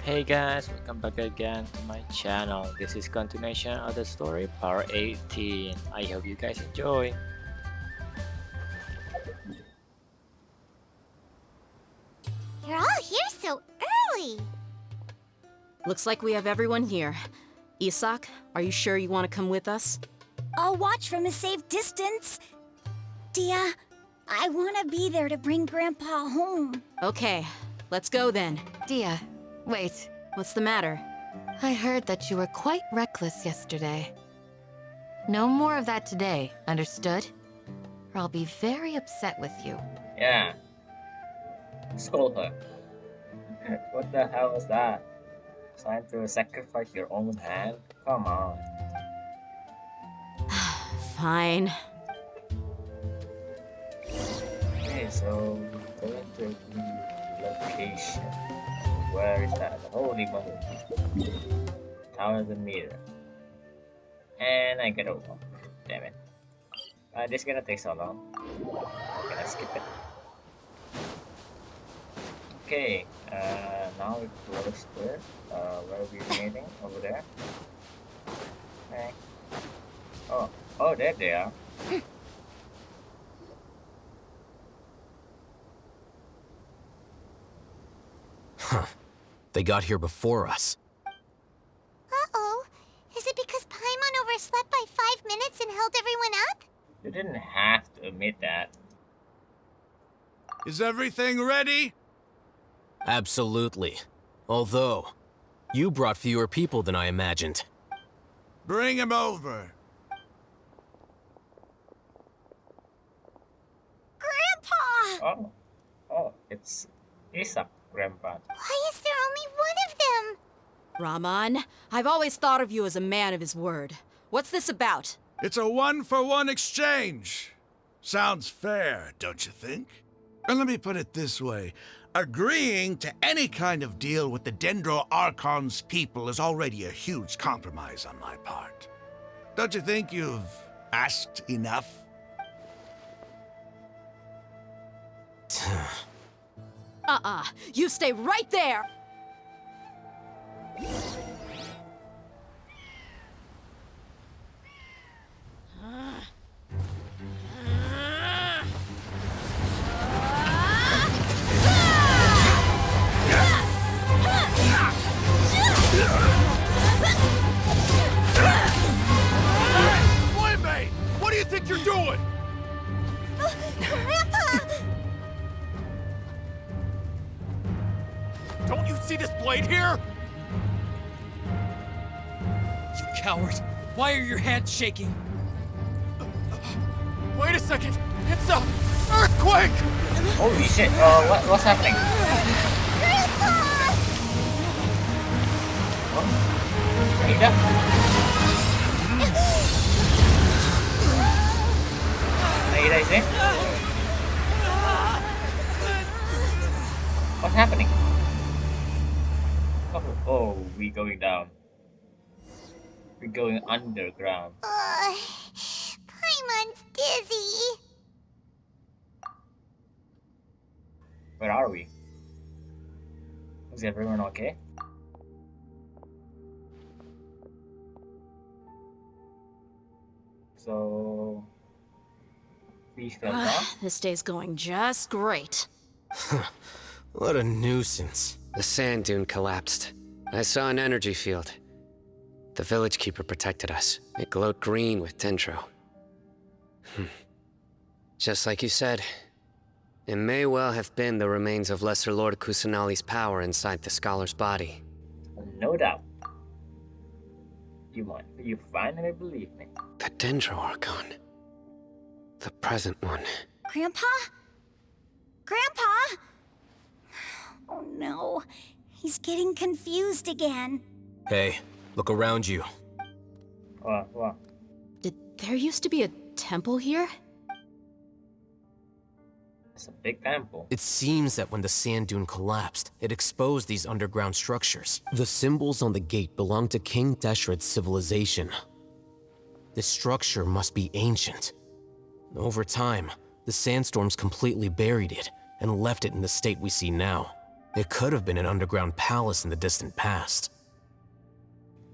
Hey guys, welcome back again to my channel. This is continuation of the story part 18. I hope you guys enjoy. You're all here so early. Looks like we have everyone here. Isak, are you sure you want to come with us? I'll watch from a safe distance. Dia, I want to be there to bring Grandpa home. Okay, let's go then. Dia, wait. What's the matter? I heard that you were quite reckless yesterday. No more of that today, understood? Or I'll be very upset with you. Yeah, scold her. What the hell was that? Trying to sacrifice your own hand? Come on. Fine. Okay, so going to the location. Where is that? Holy moly. Tower of the meter. And I get over. Damn it. This is gonna take so long. I'm gonna skip it. Okay, now we close there. Where are we meeting? Over there. Okay. Oh, there they are. Huh. They got here before us. Uh-oh. Is it because Paimon overslept by 5 minutes and held everyone up? You didn't have to admit that. Is everything ready? Absolutely. Although, you brought fewer people than I imagined. Bring him over. Grandpa! Oh, it's Isak, Grandpa. Why is there only one of them? Rahman, I've always thought of you as a man of his word. What's this about? It's a one-for-one exchange. Sounds fair, don't you think? And let me put it this way. Agreeing to any kind of deal with the Dendro Archon's people is already a huge compromise on my part. Don't you think you've asked enough? You stay right there! Playmate! What do you think you're doing? Grandpa! Don't you see this blade here? You coward! Why are your hands shaking? Wait a second! It's a earthquake! Holy shit, what's happening? Grandpa! Ada? Ada is there? What's happening? Oh, we going down. We're going underground. Paimon's dizzy. Where are we? Is everyone okay? So we fell down. This day's going just great. What a nuisance. The sand dune collapsed. I saw an energy field. The village keeper protected us. It glowed green with dendro. Just like you said, it may well have been the remains of Lesser Lord Kusanali's power inside the scholar's body. No doubt. You finally believe me. The Dendro Archon. The present one. Grandpa? Grandpa? Oh no. He's getting confused again. Hey, look around you. What? Did there used to be a temple here? It's a big temple. It seems that when the sand dune collapsed, it exposed these underground structures. The symbols on the gate belong to King Deshret's civilization. This structure must be ancient. Over time, the sandstorms completely buried it and left it in the state we see now. It could have been an underground palace in the distant past.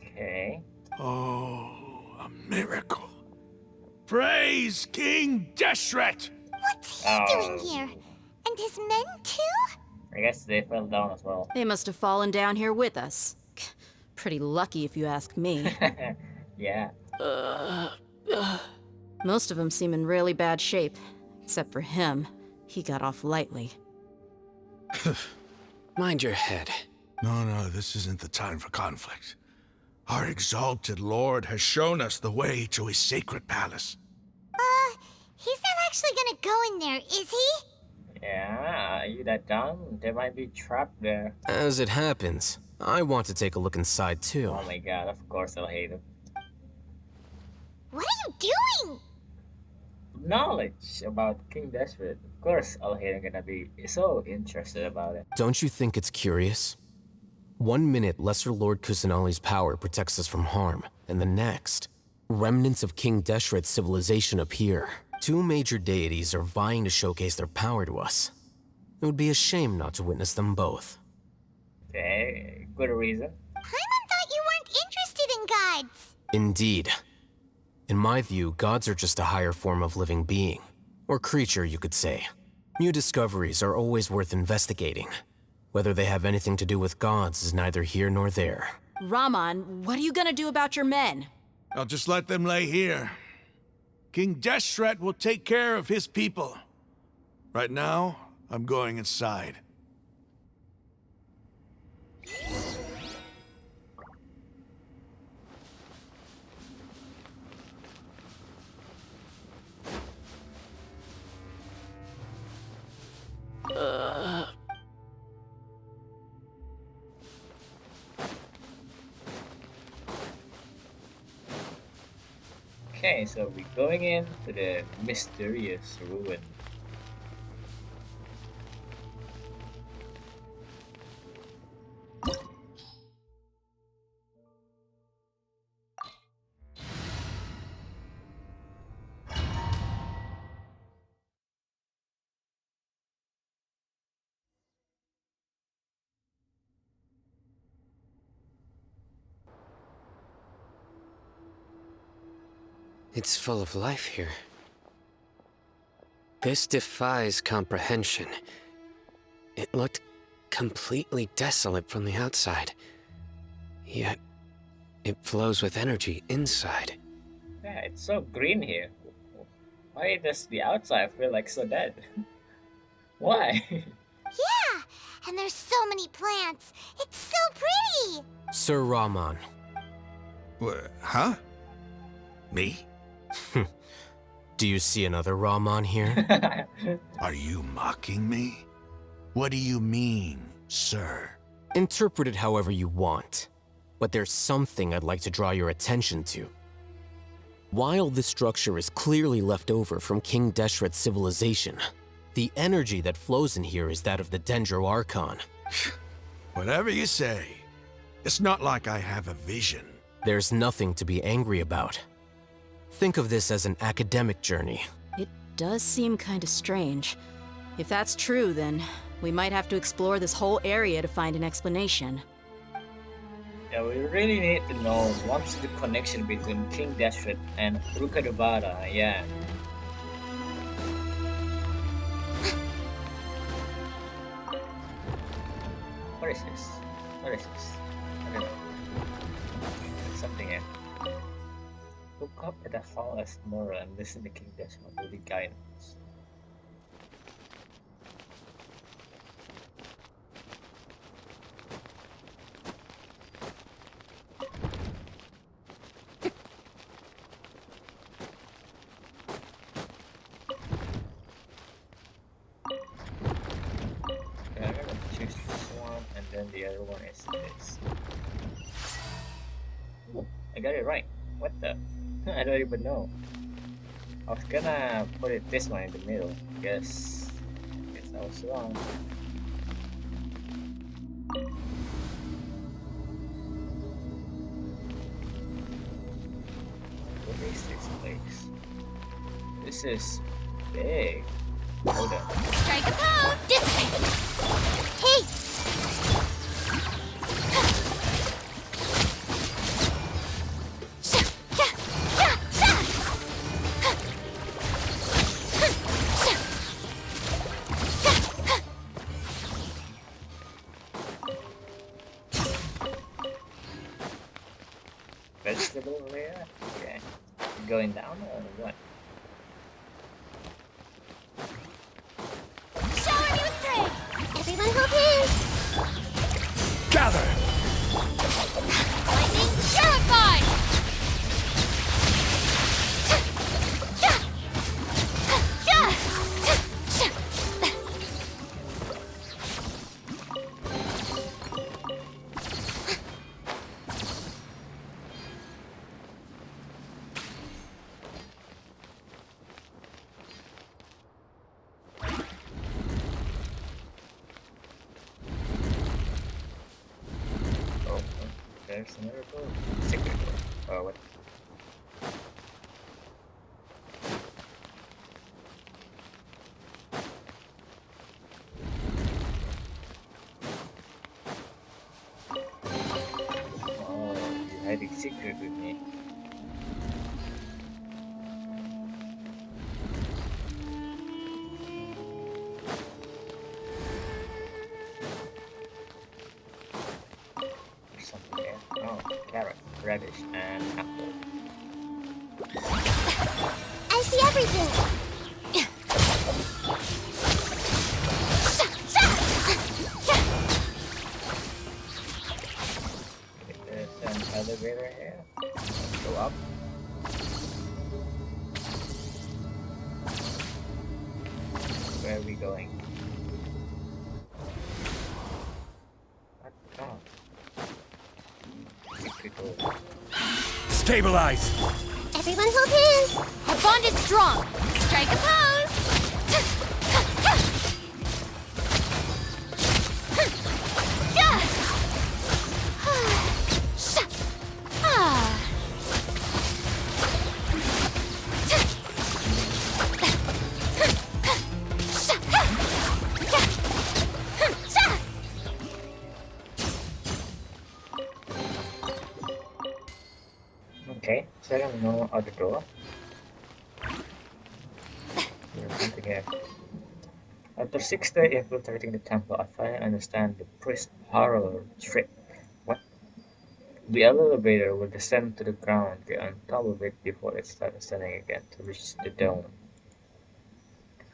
Okay. Oh, a miracle. Praise King Deshret! What's he doing here? And his men too? I guess they fell down as well. They must have fallen down here with us. Pretty lucky if you ask me. Yeah. Most of them seem in really bad shape. Except for him. He got off lightly. Mind your head. No, this isn't the time for conflict. Our exalted lord has shown us the way to his sacred palace. He's not actually gonna go in there, is he? Yeah, are you that dumb? They might be trapped there. As it happens, I want to take a look inside too. Oh my god, of course I'll hate him. What are you doing? Knowledge about King Deshret. Of course I'll hate him, gonna be so interested about it. Don't you think it's curious? 1 minute, Lesser Lord Kusanali's power protects us from harm, and the next, remnants of King Deshret's civilization appear. 2 major deities are vying to showcase their power to us. It would be a shame not to witness them both. Okay, good reason. Paimon thought you weren't interested in gods. Indeed. In my view, gods are just a higher form of living being. Or creature, you could say. New discoveries are always worth investigating. Whether they have anything to do with gods is neither here nor there. Raman, what are you gonna do about your men? I'll just let them lay here. King Deshret will take care of his people. Right now, I'm going inside. Okay, so we're going into the mysterious ruin. It's full of life here. This defies comprehension. It looked completely desolate from the outside. Yet, it flows with energy inside. Yeah, it's so green here. Why does the outside feel like so dead? Why? Yeah, and there's so many plants. It's so pretty. Sir Raman. Huh? Me? Do you see another Raman here? Are you mocking me? What do you mean, sir? Interpret it however you want. But there's something I'd like to draw your attention to. While this structure is clearly left over from King Deshret's civilization, the energy that flows in here is that of the Dendro Archon. Whatever you say. It's not like I have a vision. There's nothing to be angry about. Think of this as an academic journey. It does seem kinda strange. If that's true, then we might have to explore this whole area to find an explanation. Yeah, we really need to know what's the connection between King Deshret and Rukhadevatta, yeah. What is this? What is this? I don't know. Something here. Look up at the hall as Nora and listen to King Deshret will be guidance. Okay, I'm gonna choose this one and then the other one is this. Ooh, I got it right. What the? I don't even know. I was gonna put it this one in the middle. Guess I was wrong. What is this place? This is big. Hold on. Strike a pose! This way! Hey! vegetable layer? Okay. Going down or what? Shower me with praise! Everyone hold hands! Gather! Lightning purified! Oh, there's another door. Secret door. Oh, what? Oh, you had a secret with me. There's something there. Oh, carrot, radish, and apple. I see everything! Okay, there's an elevator here. Let's go up. Where are we going? What? Oh. Secret door. Stabilize! Everyone hold hands! Our bond is strong! Strike a pose! Okay, so I don't know other door. There's something here. After 6 days infiltrating the temple, I finally understand the priest parlor trick. What? The elevator will descend to the ground, get on top of it before it starts ascending again to reach the dome.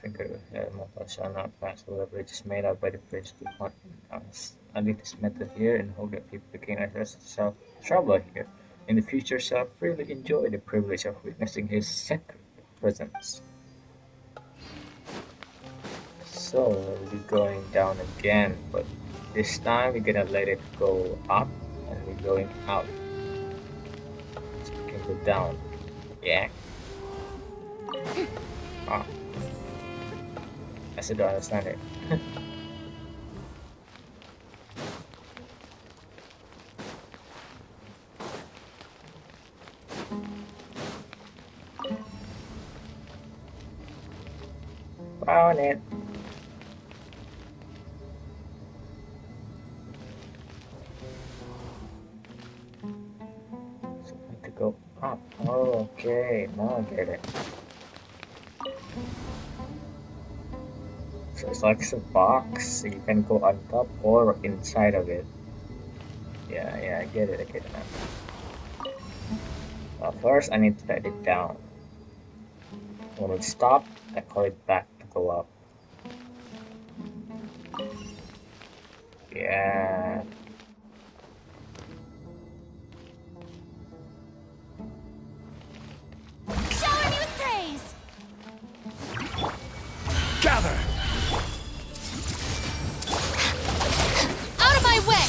Finger metal shall not pass over the bridge is made up by the priest to hunt us. I leave this method here and hope that people King Deshret shall travel here in the future shall freely enjoy the privilege of witnessing his sacred presence. So we're going down again, but this time we're gonna let it go up and we're going out. So we can go down. Yeah. Oh. I still don't understand it. Found it. So we need to go up. Oh, okay, now I get it. So it's like a box, so you can go on top or inside of it. Yeah, I get it now. First I need to let it down. When it stops, I call it back to go up. Yeah. Shower me with praise! Gather! Out of my way!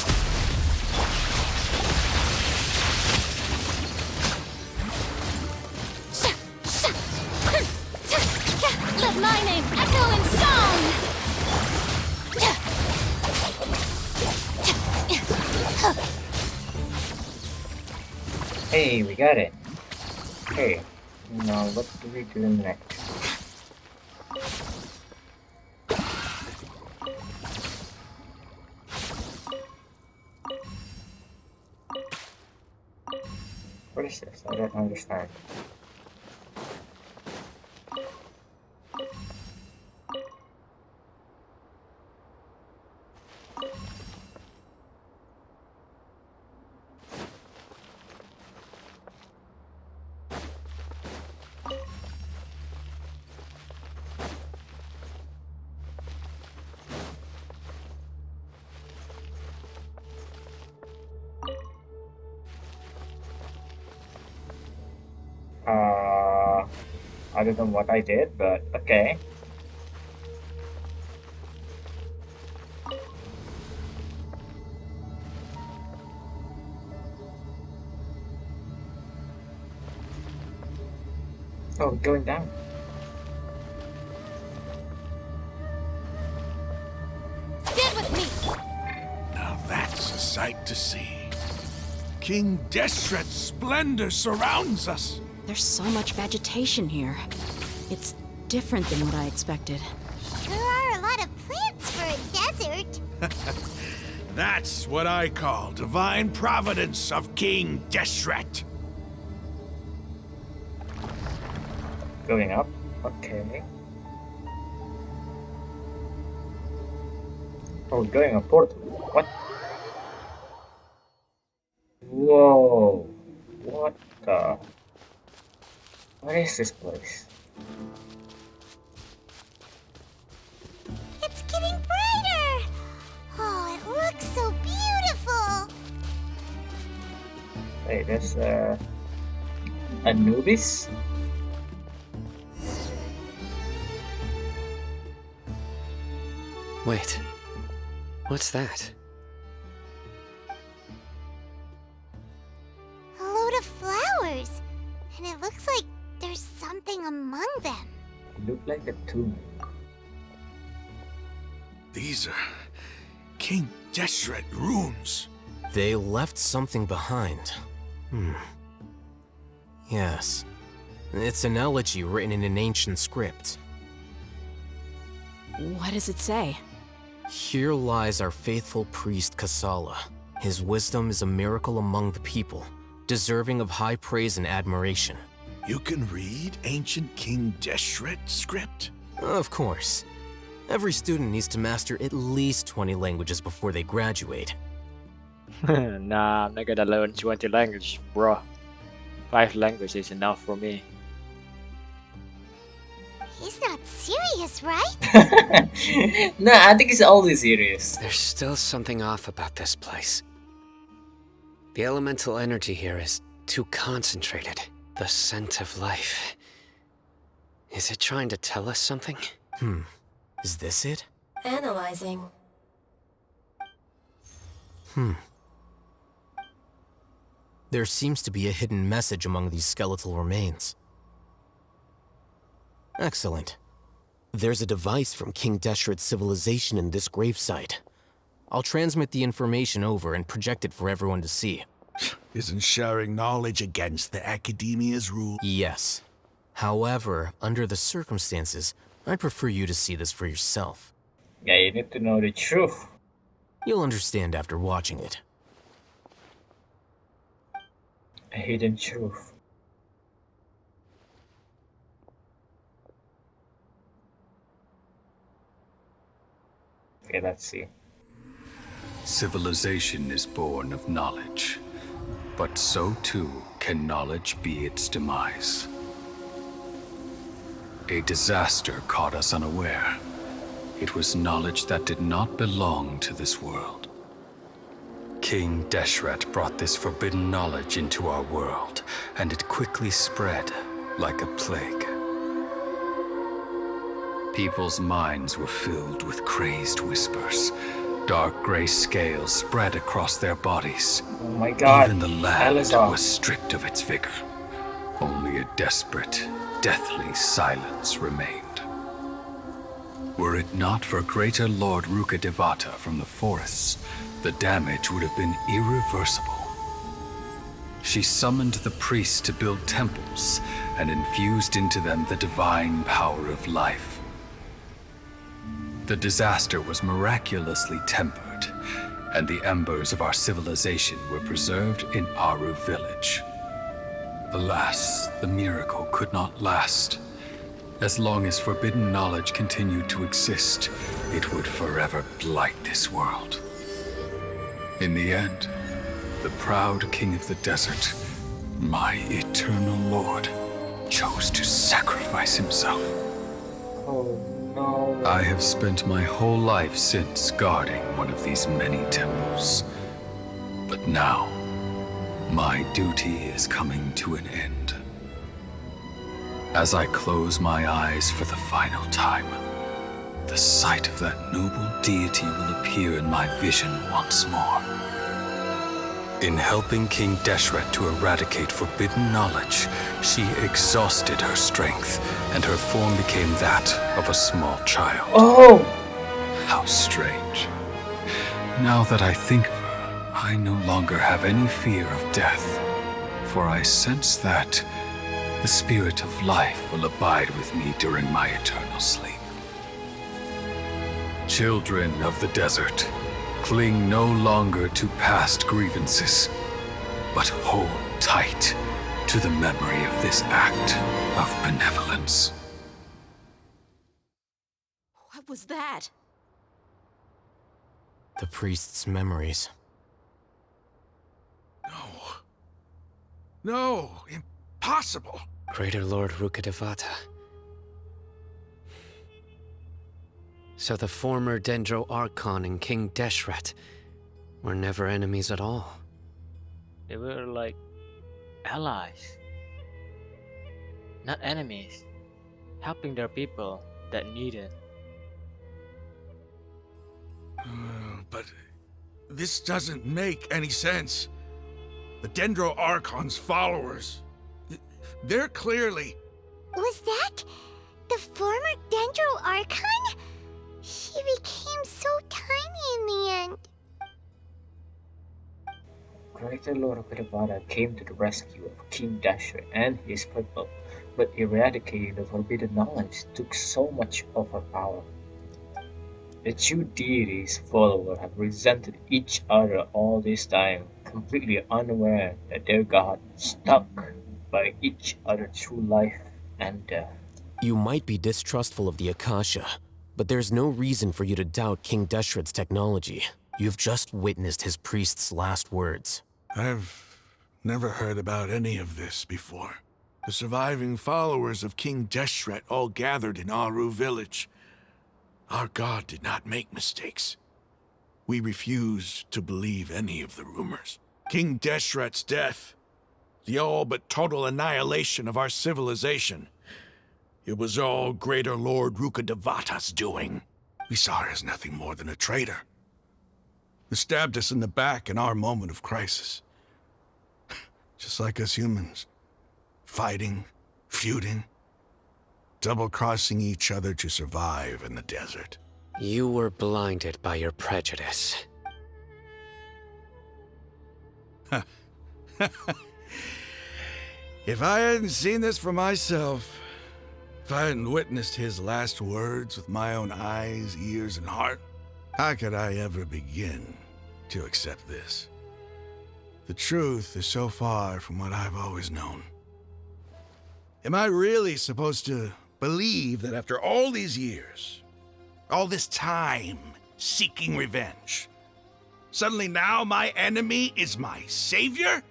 Let my name echo in song! Hey, we got it. Okay, now what do we do next? What is this? I don't understand. I don't know what I did, but okay. Oh, going down. Stand with me! Now that's a sight to see. King Deshret's splendor surrounds us. There's so much vegetation here. It's different than what I expected. There are a lot of plants for a desert. That's what I call divine providence of King Deshret. Going up. Okay. Oh, going up portal. What? Whoa. What the? What is this place? It's getting brighter! Oh, it looks so beautiful! Hey, there's Anubis? Wait. What's that? A load of flowers. And it looks like there's something among them. Look like a tomb. These are King Deshret runes. They left something behind. Yes. It's an elegy written in an ancient script. What does it say? Here lies our faithful priest Kasala. His wisdom is a miracle among the people, deserving of high praise and admiration. You can read ancient King Deshret script? Of course. Every student needs to master at least 20 languages before they graduate. Nah, I'm not gonna learn 20 languages, bro. 5 languages is enough for me. He's not serious, right? No, I think it's always serious. There's still something off about this place. The elemental energy here is too concentrated. The scent of life. Is it trying to tell us something? Is this it? Analyzing. There seems to be a hidden message among these skeletal remains. Excellent. There's a device from King Deshret's civilization in this gravesite. I'll transmit the information over and project it for everyone to see. Isn't sharing knowledge against the Academia's rule? Yes. However, under the circumstances, I'd prefer you to see this for yourself. Yeah, you need to know the truth. You'll understand after watching it. A hidden truth. Okay, let's see. Civilization is born of knowledge, but so too can knowledge be its demise. A disaster caught us unaware. It was knowledge that did not belong to this world. King Deshret brought this forbidden knowledge into our world, and it quickly spread like a plague. People's minds were filled with crazed whispers. Dark gray scales spread across their bodies. Oh my god. Even the land Alizar. was stripped of its vigor. Only a desperate, deathly silence remained. Were it not for greater Lord Rukhadevatta from the forests, the damage would have been irreversible. She summoned the priests to build temples and infused into them the divine power of life. The disaster was miraculously tempered, and the embers of our civilization were preserved in Aru village. Alas, the miracle could not last. As long as forbidden knowledge continued to exist, it would forever blight this world. In the end, the proud king of the desert, my eternal lord, chose to sacrifice himself. Oh no. I have spent my whole life since guarding one of these many temples. But now, my duty is coming to an end. As I close my eyes for the final time, the sight of that noble deity will appear in my vision once more. In helping King Deshret to eradicate forbidden knowledge, she exhausted her strength, and her form became that of a small child. Oh! How strange. Now that I think of her, I no longer have any fear of death, for I sense that the spirit of life will abide with me during my eternal sleep. Children of the desert, cling no longer to past grievances, but hold tight to the memory of this act of benevolence. What was that? The priest's memories. No, impossible. Greater Lord Rukhadevatta. So the former Dendro Archon and King Deshret were never enemies at all. They were like allies, not enemies, helping their people that needed. But this doesn't make any sense. The Dendro Archon's followers, they're clearly... Was that the former Dendro Archon? She became so tiny in the end. Greater Lord Rukhadevatta came to the rescue of King Deshret and his people, but eradicating the forbidden knowledge took so much of her power. The two deities' followers have resented each other all this time, completely unaware that their god stuck by each other through life and death. You might be distrustful of the Akasha, but there's no reason for you to doubt King Deshret's technology. You've just witnessed his priest's last words. I've never heard about any of this before. The surviving followers of King Deshret all gathered in Aru village. Our god did not make mistakes. We refused to believe any of the rumors. King Deshret's death, the all but total annihilation of our civilization, it was all Greater Lord Rukhadevatta's doing. We saw her as nothing more than a traitor, who stabbed us in the back in our moment of crisis. Just like us humans, fighting, feuding, double-crossing each other to survive in the desert. You were blinded by your prejudice. If I hadn't seen this for myself, if I hadn't witnessed his last words with my own eyes, ears, and heart, how could I ever begin to accept this? The truth is so far from what I've always known. Am I really supposed to believe that after all these years, all this time seeking revenge, suddenly now my enemy is my savior?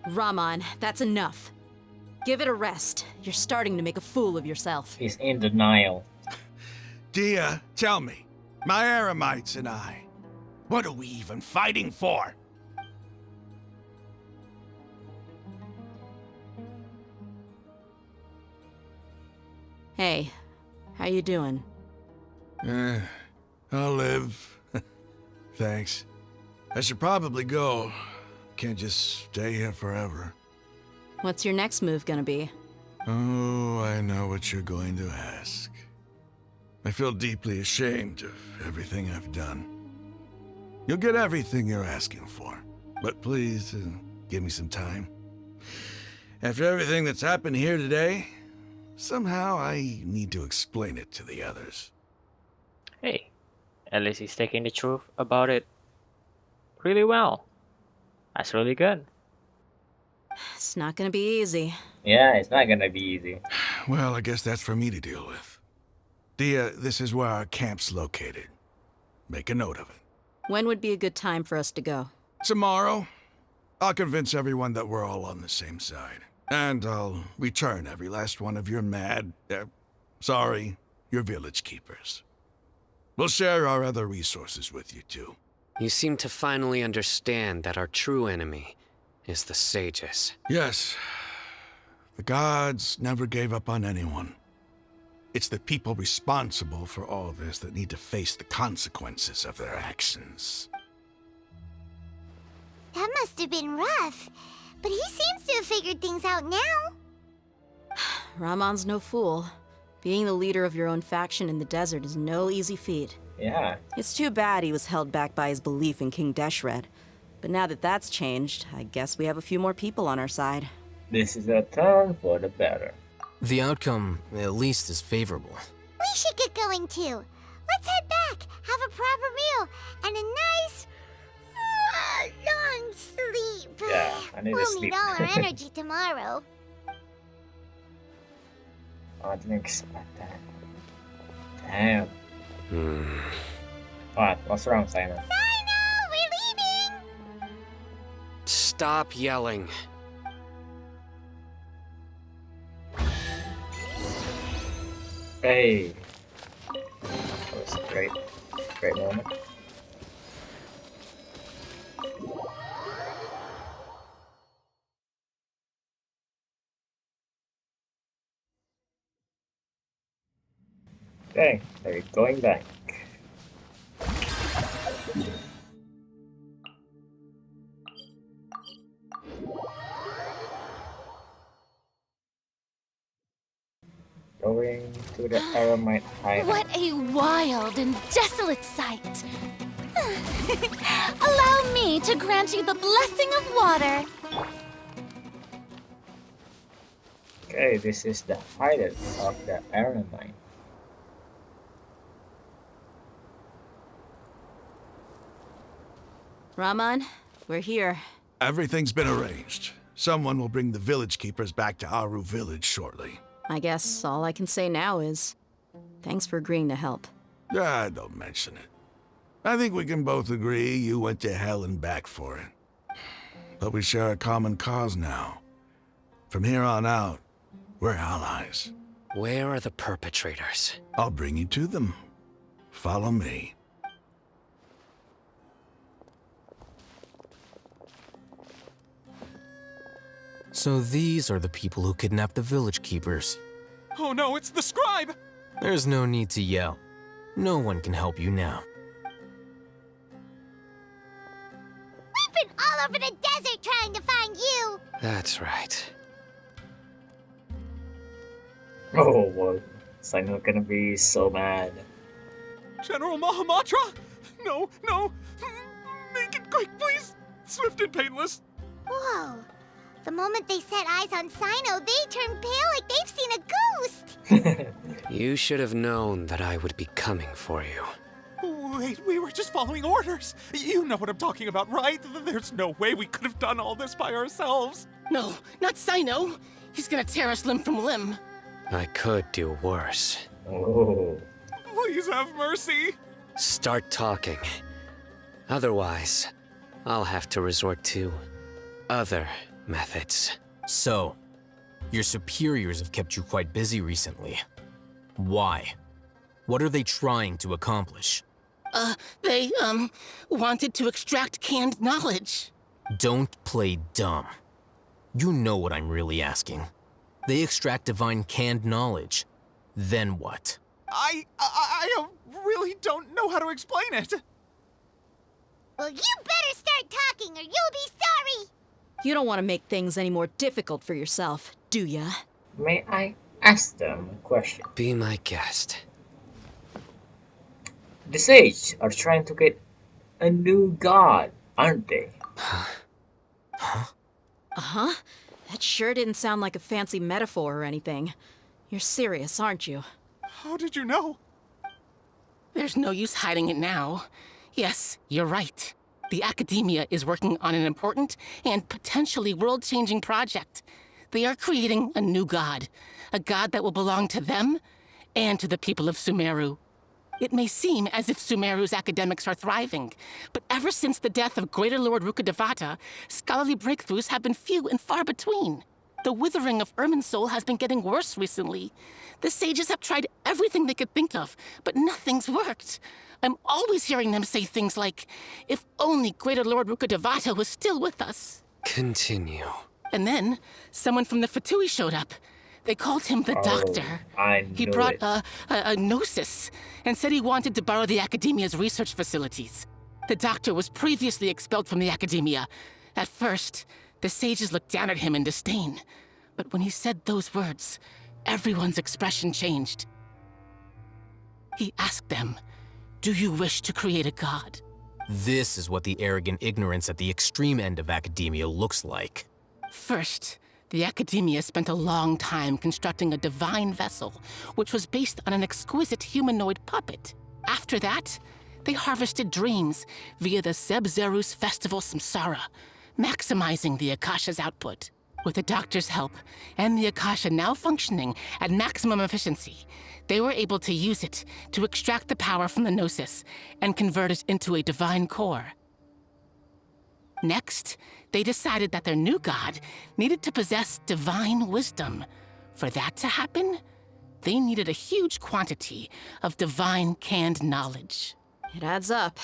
Raman, that's enough. Give it a rest. You're starting to make a fool of yourself. He's in denial. Dia, tell me, my Aramites and I, what are we even fighting for? Hey, how you doing? I'll live. Thanks. I should probably go. Can't just stay here forever. What's your next move gonna be? Oh, I know what you're going to ask. I feel deeply ashamed of everything I've done. You'll get everything you're asking for, but please, give me some time. After everything that's happened here today, somehow I need to explain it to the others. Hey, at least he's taking the truth about it really well. That's really good. It's not gonna be easy. Yeah, it's not gonna be easy. Well, I guess that's for me to deal with. Dia, this is where our camp's located. Make a note of it. When would be a good time for us to go? Tomorrow, I'll convince everyone that we're all on the same side. And I'll return every last one of your your village keepers. We'll share our other resources with you too. You seem to finally understand that our true enemy is the sages. Yes. The gods never gave up on anyone. It's the people responsible for all this that need to face the consequences of their actions. That must have been rough. But he seems to have figured things out now. Ramon's no fool. Being the leader of your own faction in the desert is no easy feat. Yeah. It's too bad he was held back by his belief in King Deshret. But now that that's changed, I guess we have a few more people on our side. This is a turn for the better. The outcome, at least, is favorable. We should get going too. Let's head back, have a proper meal, and a nice, long sleep. Yeah, I need to We'll sleep. need all our energy tomorrow. I didn't expect that. Damn. What? What's wrong, Simon? Sino, we're leaving! Stop yelling. Hey. That was a great moment. Okay, they're going back. Going to the Aramite hideout. What a wild and desolate sight! Allow me to grant you the blessing of water. Okay, this is the hideout of the Aramite. Ramon, we're here. Everything's been arranged. Someone will bring the village keepers back to Aru village shortly. I guess all I can say now is, thanks for agreeing to help. Ah, don't mention it. I think we can both agree you went to hell and back for it. But we share a common cause now. From here on out, we're allies. Where are the perpetrators? I'll bring you to them. Follow me. So these are the people who kidnapped the village keepers. Oh no, it's the scribe! There's no need to yell. No one can help you now. We've been all over the desert trying to find you. That's right. Oh, boy. Simon gonna be so mad. General Mahamatra? No, no! Make it quick, please! Swift and painless! Whoa. The moment they set eyes on Sino, they turned pale like they've seen a ghost. You should have known that I would be coming for you. Wait, we were just following orders. You know what I'm talking about, right? There's no way we could have done all this by ourselves. No, not Sino. He's gonna tear us limb from limb. I could do worse. Oh. Please have mercy. Start talking. Otherwise, I'll have to resort to other methods. So, your superiors have kept you quite busy recently. Why? What are they trying to accomplish? They, wanted to extract canned knowledge. Don't play dumb. You know what I'm really asking. They extract divine canned knowledge. Then what? I really don't know how to explain it. Well, you better start talking or you'll be sorry. You don't want to make things any more difficult for yourself, do ya? May I ask them a question? Be my guest. The Sage are trying to get a new god, aren't they? Uh-huh. That sure didn't sound like a fancy metaphor or anything. You're serious, aren't you? How did you know? There's no use hiding it now. Yes, you're right. The Academia is working on an important and potentially world-changing project. They are creating a new god. A god that will belong to them and to the people of Sumeru. It may seem as if Sumeru's academics are thriving, but ever since the death of Greater Lord Rukhadevatta, scholarly breakthroughs have been few and far between. The withering of Irminsul has been getting worse recently. The sages have tried everything they could think of, but nothing's worked. I'm always hearing them say things like, if only Greater Lord Rukhadevatta was still with us. Continue. And then, someone from the Fatui showed up. They called him the Doctor. I He knew brought it. a gnosis and said he wanted to borrow the Academia's research facilities. The Doctor was previously expelled from the Academia. At first, the sages looked down at him in disdain. But when he said those words, everyone's expression changed. He asked them, "Do you wish to create a god?" This is what the arrogant ignorance at the extreme end of academia looks like. First, the Academia spent a long time constructing a divine vessel, which was based on an exquisite humanoid puppet. After that, they harvested dreams via the Zeb-Zerus Festival Samsara, maximizing the Akasha's output. With the Doctor's help, and the Akasha now functioning at maximum efficiency, they were able to use it to extract the power from the Gnosis and convert it into a divine core. Next, they decided that their new god needed to possess divine wisdom. For that to happen, they needed a huge quantity of divine canned knowledge. It adds up.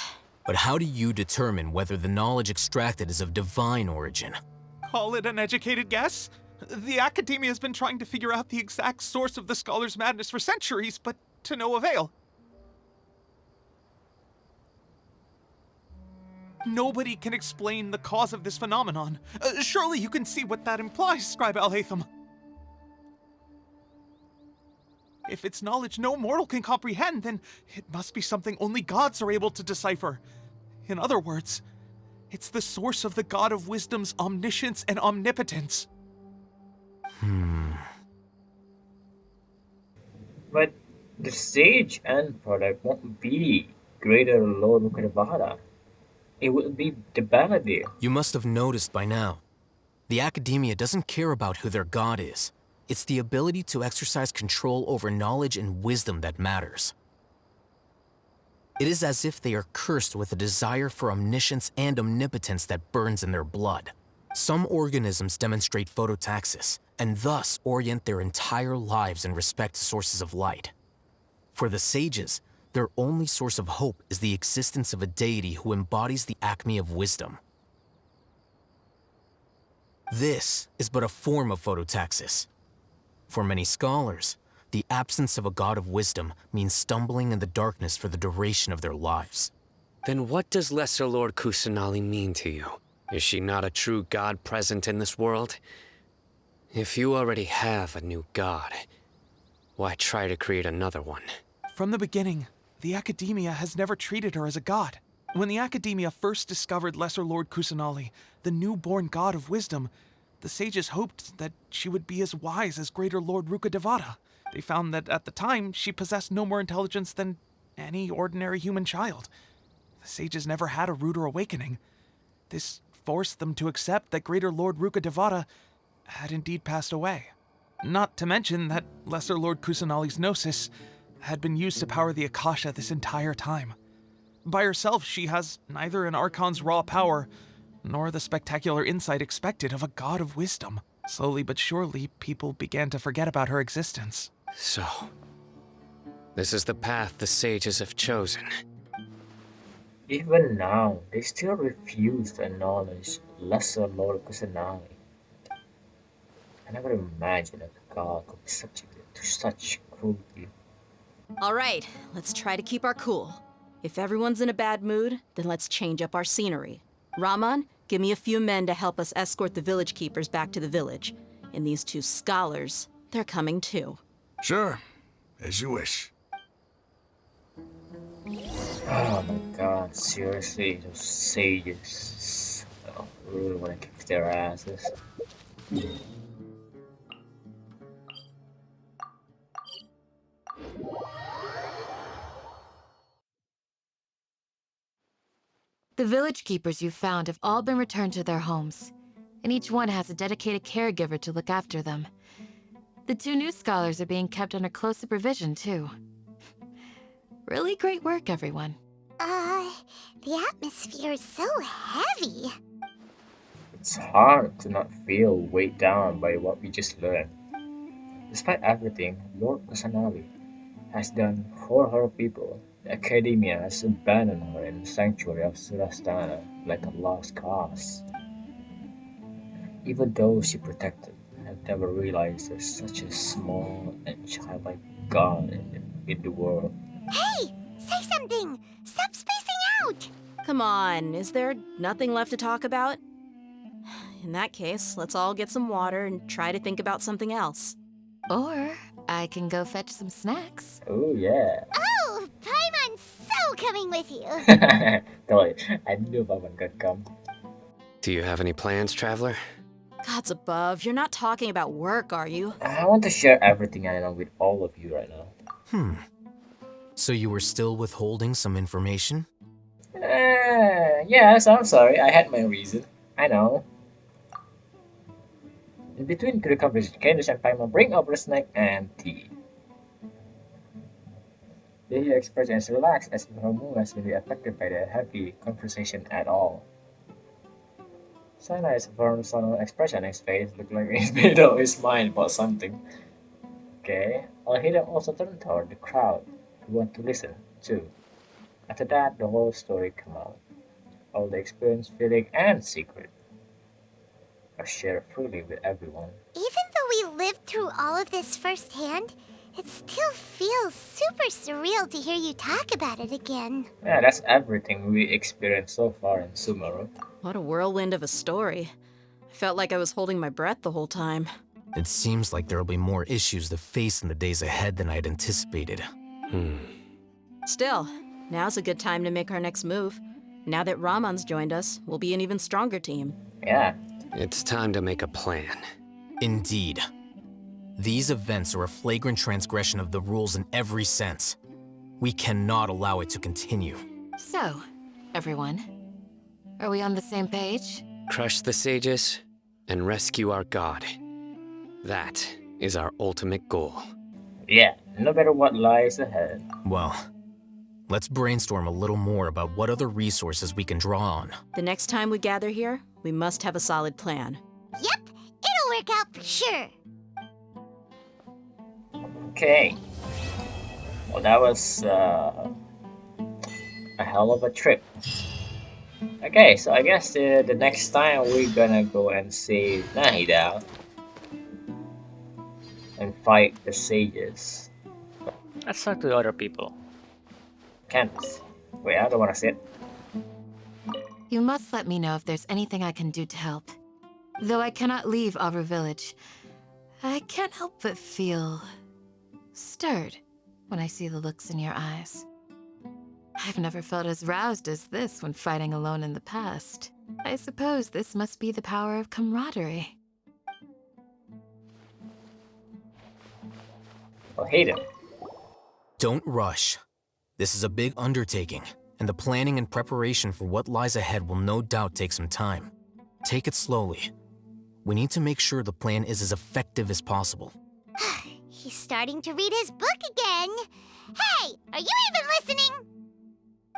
But how do you determine whether the knowledge extracted is of divine origin? Call it an educated guess? The Academia has been trying to figure out the exact source of the Scholar's madness for centuries, but to no avail. Nobody can explain the cause of this phenomenon. Surely you can see what that implies, Scribe Al-Haytham. If it's knowledge no mortal can comprehend, then it must be something only gods are able to decipher. In other words, it's the source of the God of Wisdom's omniscience and omnipotence. But the sage end product won't be Greater Lord Rukhadevatta. It will be the Balladeer. You must have noticed by now. The Academia doesn't care about who their god is. It's the ability to exercise control over knowledge and wisdom that matters. It is as if they are cursed with a desire for omniscience and omnipotence that burns in their blood. Some organisms demonstrate phototaxis, and thus orient their entire lives in respect to sources of light. For the sages, their only source of hope is the existence of a deity who embodies the acme of wisdom. This is but a form of phototaxis. For many scholars, the absence of a god of wisdom means stumbling in the darkness for the duration of their lives. Then what does Lesser Lord Kusanali mean to you? Is she not a true god present in this world? If you already have a new god, why try to create another one? From the beginning, the Academia has never treated her as a god. When the Academia first discovered Lesser Lord Kusanali, the newborn god of wisdom, the sages hoped that she would be as wise as Greater Lord Rukhadevatta. They found that at the time, she possessed no more intelligence than any ordinary human child. The sages never had a ruder awakening. This forced them to accept that Greater Lord Rukhadevatta had indeed passed away. Not to mention that Lesser Lord Kusanali's Gnosis had been used to power the Akasha this entire time. By herself, she has neither an Archon's raw power, nor the spectacular insight expected of a god of wisdom. Slowly but surely, people began to forget about her existence. So, this is the path the sages have chosen. Even now, they still refuse to acknowledge Lesser Lord Kusanali. I never imagined that a god could be subjected to such cruelty. All right, let's try to keep our cool. If everyone's in a bad mood, then let's change up our scenery. Rahman, give me a few men to help us escort the village keepers back to the village. And these two scholars, they're coming too. Sure, as you wish. Oh my god, seriously, those sages. I really want to kick their asses. The village keepers you found have all been returned to their homes, and each one has a dedicated caregiver to look after them. The two new scholars are being kept under close supervision, too. Really great work, everyone. The atmosphere is so heavy. It's hard to not feel weighed down by what we just learned. Despite everything Lord Kusanali has done for her people, the Academia has abandoned her in the sanctuary of Surastana like a lost cause. Even those she protected had never realized there's such a small and childlike God in the world. Hey! Say something! Stop spacing out! Come on, is there nothing left to talk about? In that case, let's all get some water and try to think about something else. Or I can go fetch some snacks. Oh yeah. Oh, Paimon's so coming with you. Thôi, anh đưa vào mình cần cầm. Do you have any plans, traveler? Gods above, you're not talking about work, are you? I want to share everything I know with all of you right now. So you were still withholding some information? Yes, I'm sorry. I had my reason. I know. In between the conversation, Candace and Paimon bring over a snack and tea. They hear expression as relaxed as if her mood has been affected by the heavy conversation at all. Sana's firm subtle expression on his face looked like he's made up his mind about something. Okay, Alhida also turned toward the crowd who want to listen too. After that, the whole story came out. All the experience, feeling, and secret are shared freely with everyone. Even though we lived through all of this firsthand, it still feels super surreal to hear you talk about it again. Yeah, that's everything we experienced so far in Sumeru. What a whirlwind of a story. I felt like I was holding my breath the whole time. It seems like there'll be more issues to face in the days ahead than I'd anticipated. Still, now's a good time to make our next move. Now that Ramon's joined us, we'll be an even stronger team. Yeah. It's time to make a plan. Indeed. These events are a flagrant transgression of the rules in every sense. We cannot allow it to continue. So, everyone, are we on the same page? Crush the sages and rescue our god. That is our ultimate goal. Yeah, no matter what lies ahead. Well, let's brainstorm a little more about what other resources we can draw on. The next time we gather here, we must have a solid plan. Yep, it'll work out for sure. Okay. Well, that was a hell of a trip. Okay, so I guess the next time we're gonna go and save Nahida and fight the sages. Let's talk to other people. Can't. Wait, I don't wanna sit. You must let me know if there's anything I can do to help. Though I cannot leave Avru Village, I can't help but feel stirred when I see the looks in your eyes. I've never felt as roused as this when fighting alone in the past. I suppose this must be the power of camaraderie. I'll hate him. Don't rush. This is a big undertaking, and the planning and preparation for what lies ahead will no doubt take some time. Take it slowly. We need to make sure the plan is as effective as possible. He's starting to read his book again. Hey, are you even listening?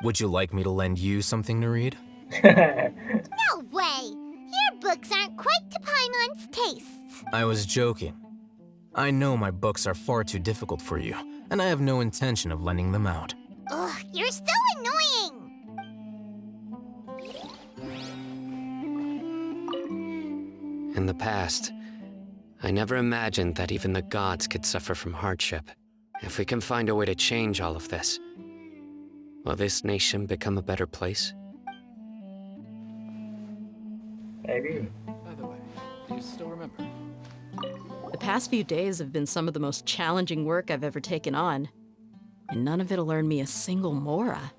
Would you like me to lend you something to read? No way! Your books aren't quite to Paimon's tastes. I was joking. I know my books are far too difficult for you, and I have no intention of lending them out. Ugh, you're so annoying! In the past, I never imagined that even the gods could suffer from hardship. If we can find a way to change all of this, will this nation become a better place? Maybe. By the way, do you still remember? The past few days have been some of the most challenging work I've ever taken on. And none of it'll earn me a single mora.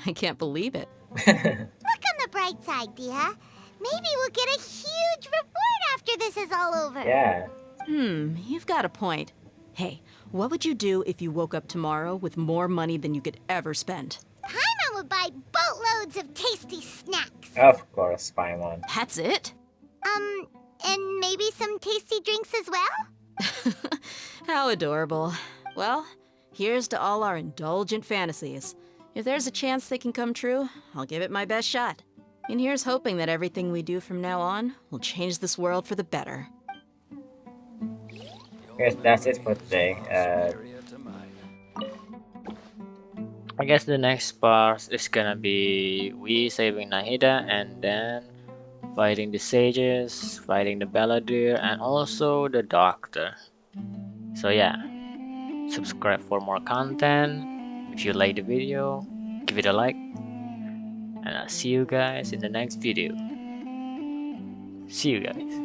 I can't believe it. Look on the bright side, Dia. Maybe we'll get a huge reward after this is all over. Yeah. You've got a point. Hey, what would you do if you woke up tomorrow with more money than you could ever spend? Paimon would buy boatloads of tasty snacks. Of course, Paimon. That's it? And maybe some tasty drinks as well? How adorable. Well, here's to all our indulgent fantasies. If there's a chance they can come true, I'll give it my best shot. And here's hoping that everything we do from now on will change this world for the better. Yes, that's it for today. I guess the next part is gonna be we saving Nahida and then fighting the sages, fighting the balladeer, and also the doctor. So yeah, subscribe for more content. If you like the video, give it a like, and I'll see you guys in the next video. See you guys.